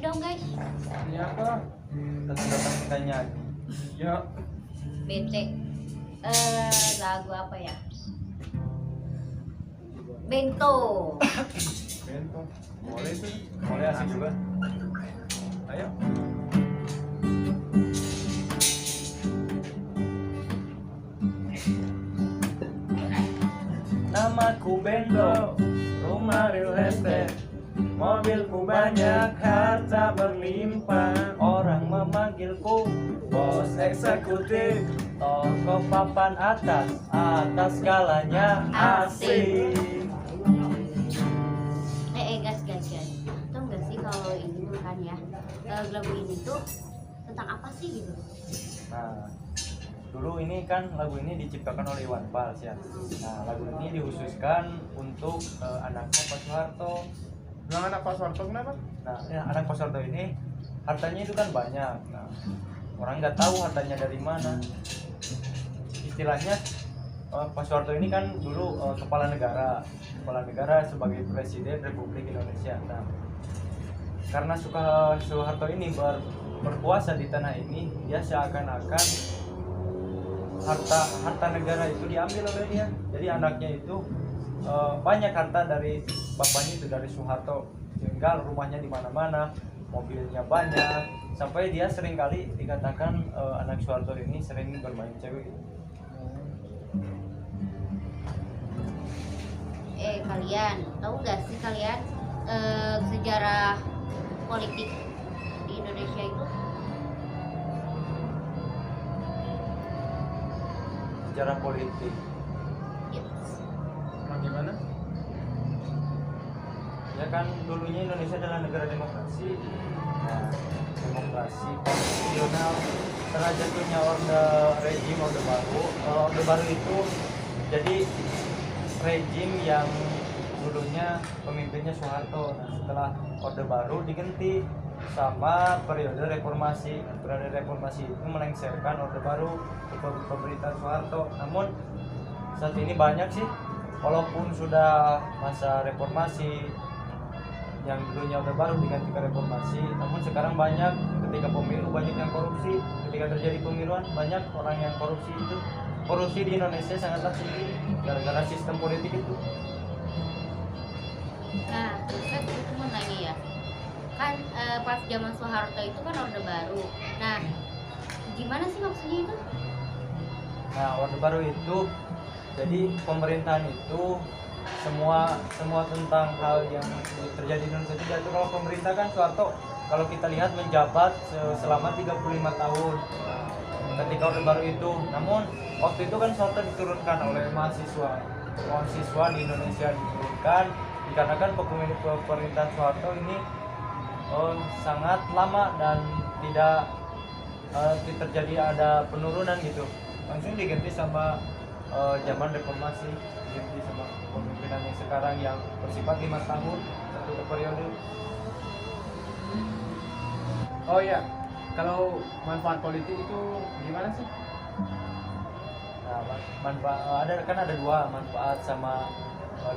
dong guys. Iya kak. Datang kita nyanyi. Ya. Bete. Lagu apa ya? Bento. Bento. Boleh tuh. Boleh asik juga. Ayo. Namaku Bento, rumah real estate, mobilku banyak, harta berlimpah. Orang memanggilku bos eksekutif, toko papan atas, atas segalanya asik. Guys. Tau gak sih kalau ini kan ya, lagu ini tuh tentang apa sih gitu? Nah, dulu ini kan lagu ini diciptakan oleh Iwan Fals ya. Nah, lagu ini dikhususkan untuk anaknya Pak Soeharto. Bilang anak Pak Soeharto kenapa? Nah, anak Pak Soeharto ini hartanya itu kan banyak. Nah, orang nggak tahu hartanya dari mana. Istilahnya Pak Soeharto ini kan dulu kepala negara sebagai Presiden Republik Indonesia. Nah, karena Soeharto ini berkuasa di tanah ini, dia seakan-akan harta negara itu diambil oleh dia. Jadi anaknya itu banyak harta dari bapaknya itu, dari Soeharto, tinggal rumahnya di mana-mana, mobilnya banyak, sampai dia sering kali dikatakan anak Soeharto ini sering bermain cewek. Kalian tahu gak sih kalian sejarah politik di Indonesia itu? Sejarah politik Yes. Emang gimana? ya kan, dulunya Indonesia adalah negara demokrasi. Nah, demokrasi konstitusional, setelah jatuhnya orde baru itu jadi rejim yang dulunya pemimpinnya Soeharto. Nah, setelah orde baru diganti sama periode reformasi. Periode reformasi itu melengsarkan orde baru ke pemerintahan Soeharto. Namun saat ini banyak sih, walaupun sudah masa reformasi yang dulunya orde baru diganti ke reformasi, namun sekarang banyak, ketika pemilu banyak yang korupsi. Ketika terjadi pemiluan banyak orang yang korupsi. Itu korupsi di Indonesia sangatlah tinggi gara-gara sistem politik itu. Nah, terus kan itu mau nanya ya, kan pas zaman Soeharto itu kan orde baru. Nah, gimana sih maksudnya itu? Nah, orde baru itu jadi pemerintahan itu semua tentang hal yang terjadi di Indonesia itu diatur oleh pemerintah. Kan Soeharto kalau kita lihat menjabat selama 35 tahun ketika orde baru itu. Namun waktu itu kan Soeharto diturunkan oleh mahasiswa di Indonesia, diturunkan dikarenakan pemerintahan Soeharto ini sangat lama dan tidak terjadi ada penurunan gitu. Langsung diganti sama zaman reformasi, diganti sama pemimpinan yang sekarang yang bersifat 5 tahun satu periode. Oh iya, kalau manfaat politik itu gimana sih? Nah, ada dua, manfaat sama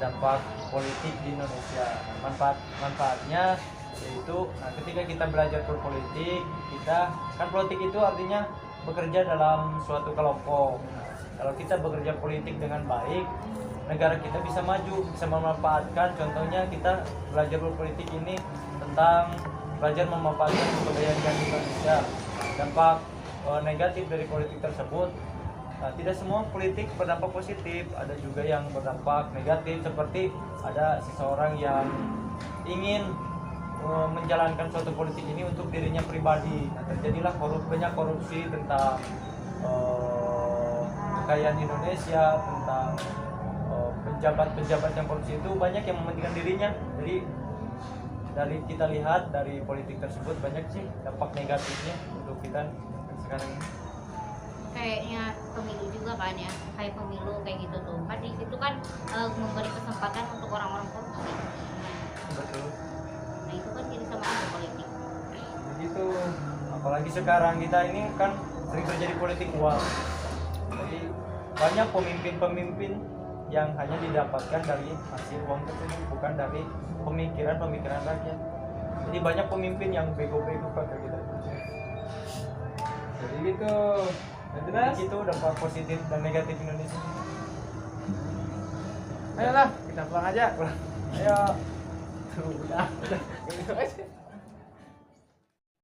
dampak politik di Indonesia. Manfaatnya yaitu, nah, ketika kita belajar berpolitik, kita kan politik itu artinya bekerja dalam suatu kelompok. Kalau kita bekerja politik dengan baik, negara kita bisa maju, bisa memanfaatkan. Contohnya kita belajar berpolitik ini tentang belajar memanfaatkan kebudayaan Indonesia. Dampak negatif dari politik tersebut, nah, tidak semua politik berdampak positif, ada juga yang berdampak negatif, seperti ada seseorang yang ingin menjalankan suatu politik ini untuk dirinya pribadi. Nah, terjadilah banyak korupsi tentang kekayaan Indonesia, tentang pejabat-pejabat yang korupsi itu banyak yang mementingkan dirinya. Jadi dari kita lihat dari politik tersebut banyak sih dampak negatifnya untuk kita sekarang ini. Kayaknya pemilu juga kan ya, kayak pemilu kayak gitu tuh kan, di situ kan memberi kesempatan untuk orang-orang korupsi. Betul. Nah itu kan jadi sama aja politik. Begitu, apalagi sekarang kita ini kan sering terjadi politik uang. Jadi banyak pemimpin-pemimpin yang hanya didapatkan dari hasil uang tersebut, bukan dari pemikiran rakyat. Jadi banyak pemimpin yang bego-bego kayak kita. Jadi gitu. Jadi Jelas. gitu dampak positif dan negatif Indonesia. Ayolah, kita pulang aja. Pulang. Ayo. Tuh, udah. Gitu aja.